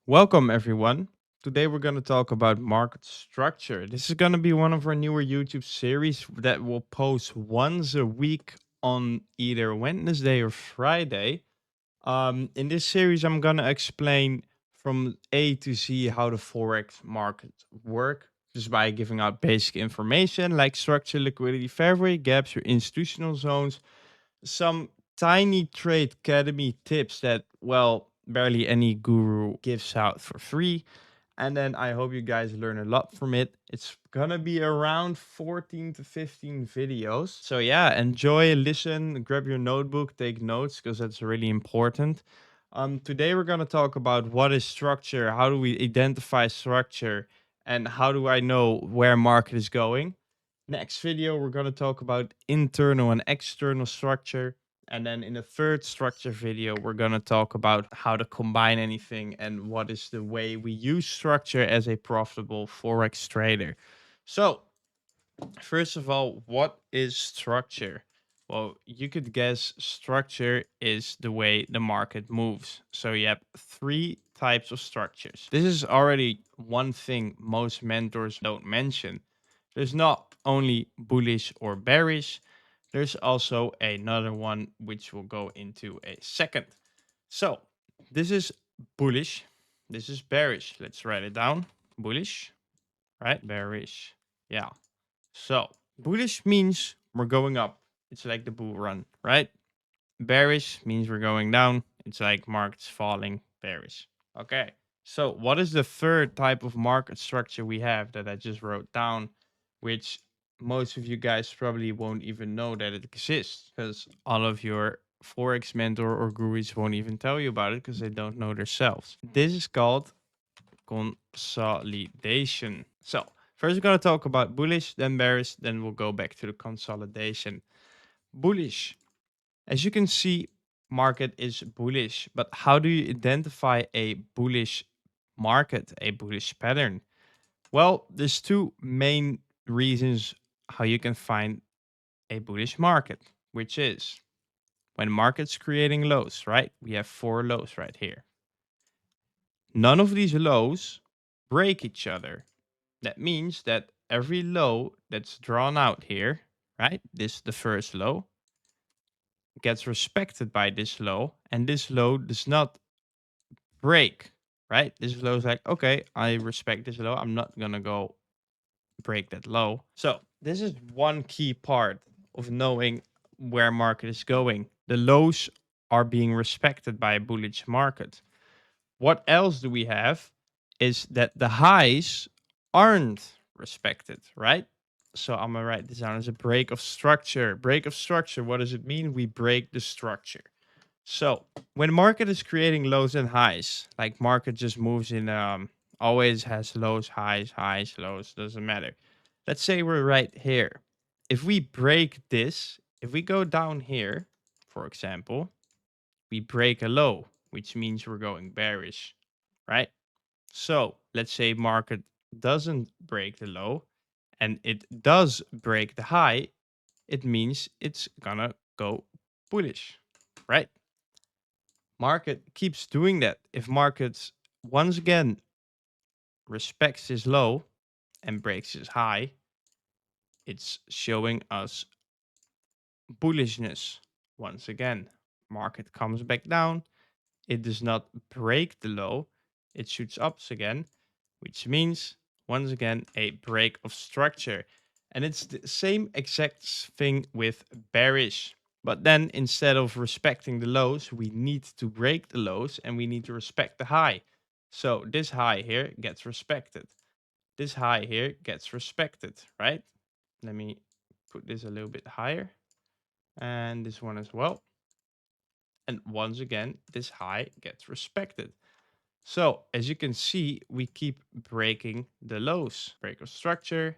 Welcome, everyone. Today we're going to talk about market structure. This is going to be one of our newer YouTube series that will post once a week on either Wednesday or Friday. In this series, I'm going to explain from A to Z how the Forex market work just by giving out basic information like structure, liquidity, fair value gaps, your institutional zones, some tiny Tradecademy tips that, well, barely any guru gives out for free. And then I hope you guys learn a lot from it. It's gonna be around 14 to 15 videos. So yeah, enjoy, listen, grab your notebook, take notes because that's really important. Today we're gonna talk about what is structure, how do we identify structure, and how do I know where market is going. Next video, we're going to talk about internal and external structure. And then in the third structure video, we're going to talk about how to combine anything and what is the way we use structure as a profitable Forex trader. So, first of all, what is structure? Well, you could guess structure is the way the market moves. So you have three types of structures. This is already one thing most mentors don't mention. There's not only bullish or bearish, there's also another one which we'll go into a second. So this is bullish, this is bearish. Let's write it down. Bullish, right? Bearish. Yeah. So bullish means we're going up. It's like the bull run, right? Bearish means we're going down. It's like markets falling, bearish. Okay. So what is the third type of market structure we have that I just wrote down, which most of you guys probably won't even know that it exists because all of your Forex mentor or gurus won't even tell you about it because they don't know themselves. This is called consolidation. So first we're going to talk about bullish, then bearish, then we'll go back to the consolidation. Bullish. As you can see, market is bullish, but how do you identify a bullish market, a bullish pattern? Well, there's two main reasons how you can find a bullish market, which is when market's creating lows, right? We have four lows right here. None of these lows break each other. That means that every low that's drawn out here, right? This is the first low, gets respected by this low, and this low does not break, right? This low is like, okay, I respect this low. I'm not gonna go break that low. So this is one key part of knowing where market is going. The lows are being respected by a bullish market. What else do we have is that the highs aren't respected, right? So I'm gonna write this down as a break of structure. Break of structure, what does it mean? We break the structure. So when market is creating lows and highs, like market just moves in always has lows, highs, highs, lows, doesn't matter. Let's say we're right here. If we break this, if we go down here, for example, we break a low, which means we're going bearish, right? So let's say market doesn't break the low and it does break the high, it means it's gonna go bullish, right? Market keeps doing that. If markets once again respects his low and breaks his high, it's showing us bullishness. Once again, market comes back down. It does not break the low. It shoots up again, which means once again a break of structure. And it's the same exact thing with bearish. But then instead of respecting the lows, we need to break the lows and we need to respect the high. So this high here gets respected. This high here gets respected, right? Let me put this a little bit higher. And this one as well. And once again, this high gets respected. So as you can see, we keep breaking the lows. Break of structure,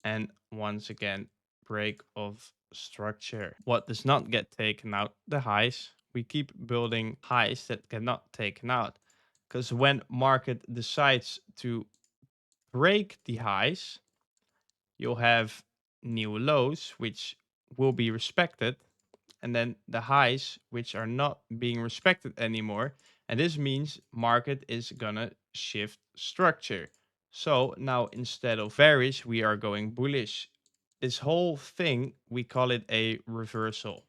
and once again, break of structure. What does not get taken out? The highs. We keep building highs that cannot taken out. Because when market decides to break the highs, you'll have new lows, which will be respected. and then the highs, which are not being respected anymore. And this means market is gonna shift structure. So now instead of bearish, we are going bullish. This whole thing, we call it a reversal.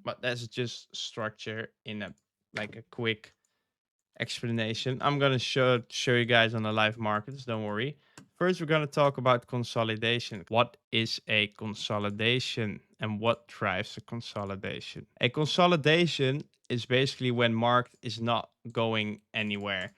But that's just structure in a like a quick explanation. I'm gonna show you guys on the live markets, don't worry. First, we're gonna talk about consolidation. What is a consolidation and what drives a consolidation? A consolidation is basically when market is not going anywhere.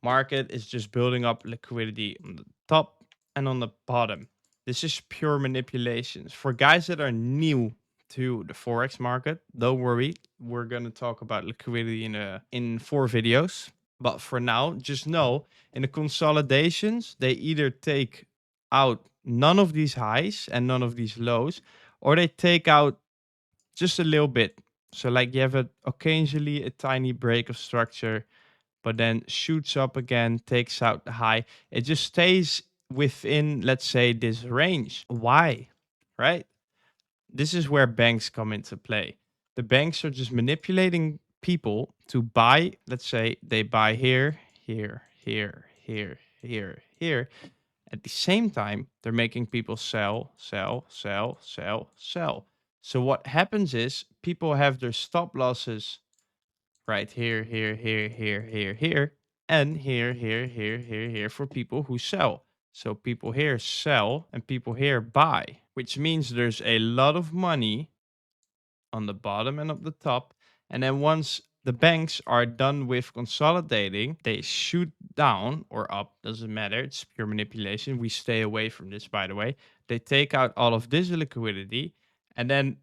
Market is just building up liquidity on the top and on the bottom. This is pure manipulations. For guys that are new to the forex market, don't worry, we're going to talk about liquidity in 4 videos. But for now, just know in the consolidations, they either take out none of these highs and none of these lows, or they take out just a little bit. So like you have occasionally a tiny break of structure, but then shoots up again, takes out the high. It just stays within, let's say, this range. Why? Right? This is where banks come into play. The banks are just manipulating people to buy. Let's say they buy here, here, here, here, here, here. At the same time, they're making people sell, sell, sell, sell, sell. So what happens is people have their stop losses right here, here, here, here, here, here, and here, here, here, here, here for people who sell. So people here sell and people here buy, which means there's a lot of money on the bottom and up the top. And then once the banks are done with consolidating, they shoot down or up, doesn't matter. It's pure manipulation. We stay away from this, by the way. They take out all of this liquidity and then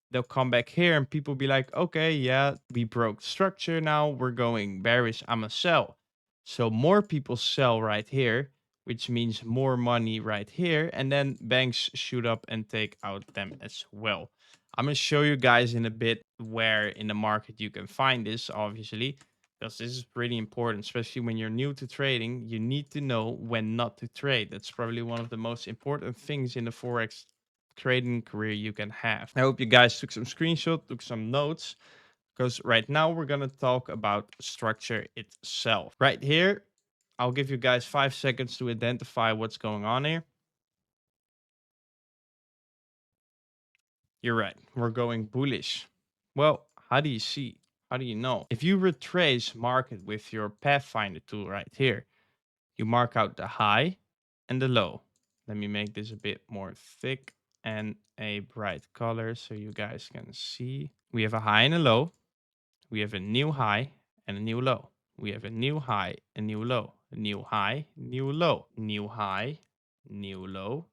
they'll come back here and people be like, okay, yeah, we broke structure now. We're going bearish. I'm a sell. So more people sell right here, which means more money right here. And then banks shoot up and take out them as well. I'm going to show you guys in a bit where in the market you can find this, obviously, because this is pretty important, especially when you're new to trading. You need to know when not to trade. That's probably one of the most important things in the Forex trading career you can have. I hope you guys took some screenshots, took some notes, because right now we're going to talk about structure itself. Right here, I'll give you guys 5 seconds to identify what's going on here. You're right. We're going bullish. Well, how do you see? How do you know? If you retrace market with your Pathfinder tool right here, you mark out the high and the low. Let me make this a bit more thick and a bright color so you guys can see. We have a high and a low. We have a new high and a new low. We have a new high, a new low, a new high, new low, new high, new low,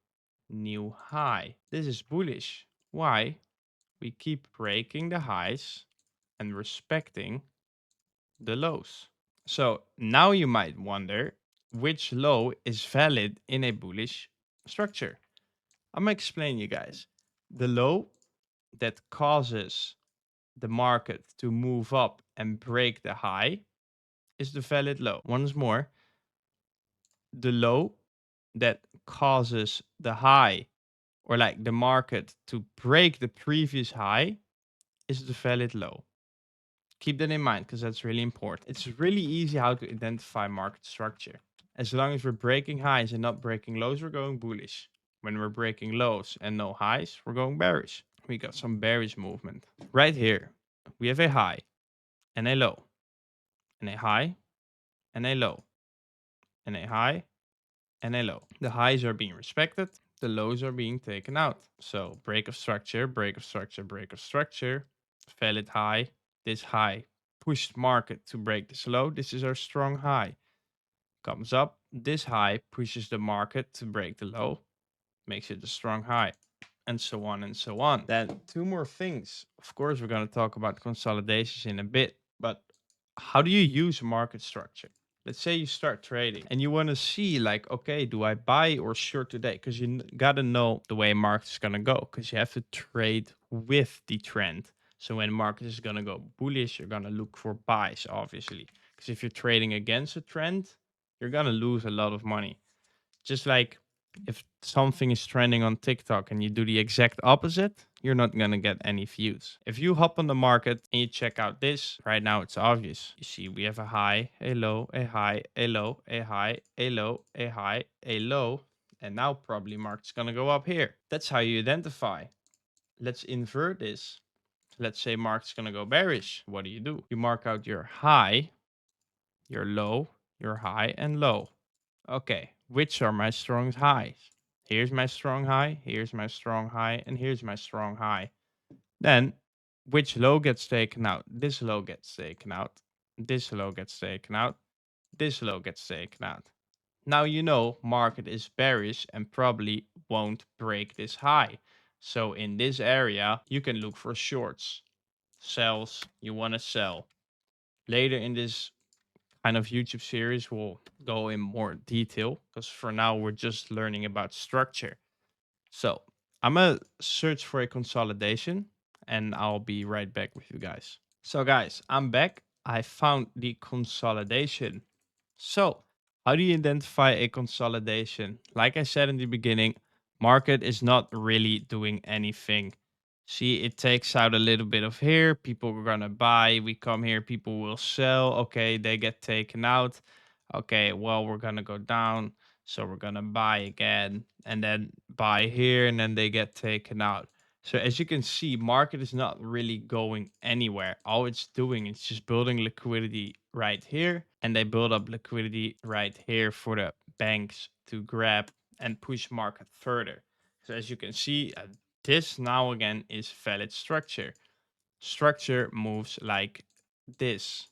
new high. This is bullish. Why? We keep breaking the highs and respecting the lows. So now you might wonder which low is valid in a bullish structure. I'm going to explain you guys. The low that causes the market to move up and break the high is the valid low. Once more, the low that causes the high or like the market to break the previous high is the valid low. Keep that in mind because that's really important. It's really easy how to identify market structure. As long as we're breaking highs and not breaking lows, we're going bullish. When we're breaking lows and no highs, we're going bearish. We got some bearish movement. Right here, we have a high and a low, and a high and a low, and a high and a low. The highs are being respected. The lows are being taken out. So break of structure, break of structure, break of structure. Valid high. This high pushed market to break this low. This is our strong high. Comes up. This high pushes the market to break the low. Makes it a strong high. And so on and so on. Then 2 more things. Of course, we're going to talk about consolidations in a bit. But how do you use market structure? Let's say you start trading and you want to see like, okay, do I buy or short today? Because you got to know the way market is going to go because you have to trade with the trend. So when market is going to go bullish, you're going to look for buys, obviously. Because if you're trading against a trend, you're going to lose a lot of money. Just like If something is trending on TikTok and you do the exact opposite, you're not going to get any views. If you hop on the market and you check out this, right now it's obvious. You see, we have a high, a low, a high, a low, a high, a low, a high, a low. And now probably market's going to go up here. That's how you identify. Let's invert this. Let's say market's going to go bearish. What do? You mark out your high, your low, your high, and low. Okay, which are my strong highs? Here's my strong high, here's my strong high, and here's my strong high. Then, which low gets taken out? This low gets taken out. This low gets taken out. This low gets taken out. Now you know market is bearish and probably won't break this high. So in this area, you can look for shorts. Sells, you want to sell. Later in this kind of YouTube series, we'll go in more detail because for now we're just learning about structure. So I'm going to search for a consolidation and I'll be right back with you guys. So guys, I'm back. I found the consolidation. So how do you identify a consolidation? Like I said in the beginning, market is not really doing anything. See, it takes out a little bit of here. People are going to buy. We come here. People will sell. Okay, they get taken out. Okay, well, we're going to go down. So we're going to buy again and then buy here and then they get taken out. So as you can see, market is not really going anywhere. All it's doing is just building liquidity right here. And they build up liquidity right here for the banks to grab and push market further. So as you can see, this now again is valid structure. Structure moves like this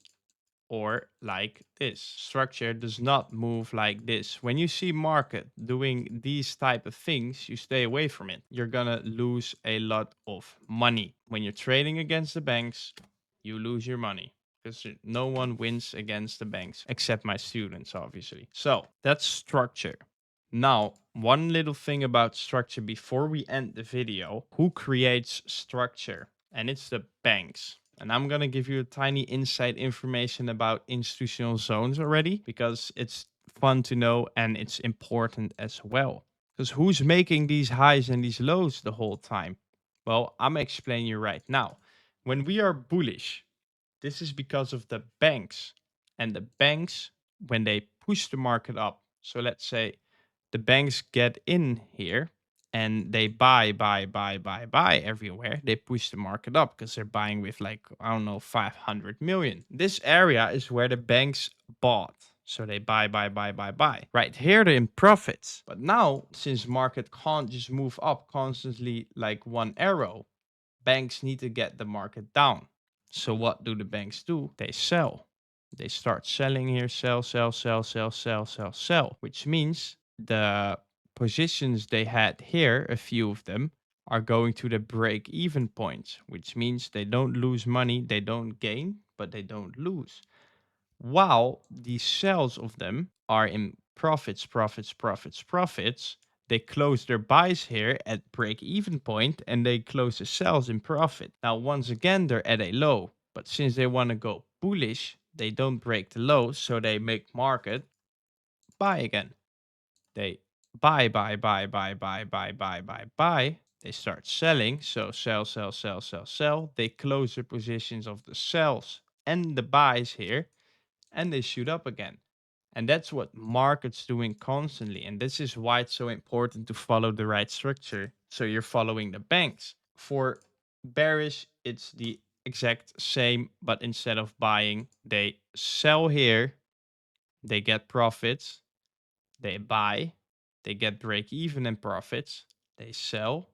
or like this. Structure does not move like this. When you see market doing these type of things, you stay away from it. You're gonna lose a lot of money. When you're trading against the banks, you lose your money because no one wins against the banks except my students, obviously. So that's structure. Now, one little thing about structure before we end the video. Who creates structure? And it's the banks. And I'm going to give you a tiny inside information about institutional zones already because it's fun to know and it's important as well. Because who's making these highs and these lows the whole time? Well, I'm explaining you right now. When we are bullish, this is because of the banks. And the banks, when they push the market up, so let's say the banks get in here and they buy everywhere. They push the market up because they're buying with like, I don't know, 500 million. This area is where the banks bought. So they buy. Right here, they're in profits. But now, since market can't just move up constantly like one arrow, banks need to get the market down. So what do the banks do? They sell. They start selling here, sell, which means the positions they had here, a few of them, are going to the break even point, which means they don't lose money, they don't gain, but they don't lose. While the sales of them are in profits, they close their buys here at break even point and they close the sells in profit. Now, once again, they're at a low, but since they want to go bullish, they don't break the low, so they make market buy again. They buy. They start selling, so sell. They close the positions of the sells and the buys here and they shoot up again. And that's what markets doing constantly. And this is why it's so important to follow the right structure. So you're following the banks. For bearish, it's the exact same, but instead of buying, they sell here, they get profits, they buy, they get break even and profits, they sell,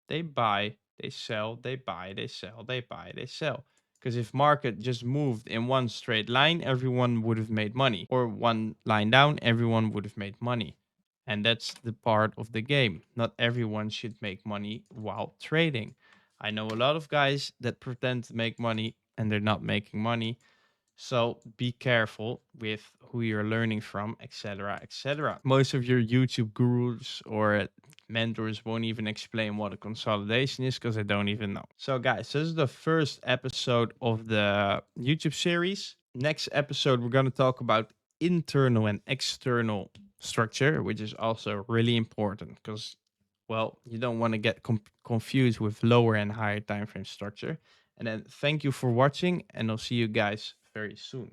they buy, they sell, they buy, they sell, they buy, they sell. Because if market just moved in one straight line, everyone would have made money. Or one line down, everyone would have made money. And that's the part of the game. Not everyone should make money while trading. I know a lot of guys that pretend to make money and they're not making money. So be careful with who you're learning from, etc., etc. Most of your YouTube gurus or mentors won't even explain what a consolidation is because they don't even know. So guys, this is the first episode of the YouTube series. Next episode, we're going to talk about internal and external structure, which is also really important because, well, you don't want to get confused with lower and higher time frame structure. And then thank you for watching, and I'll see you guys very soon.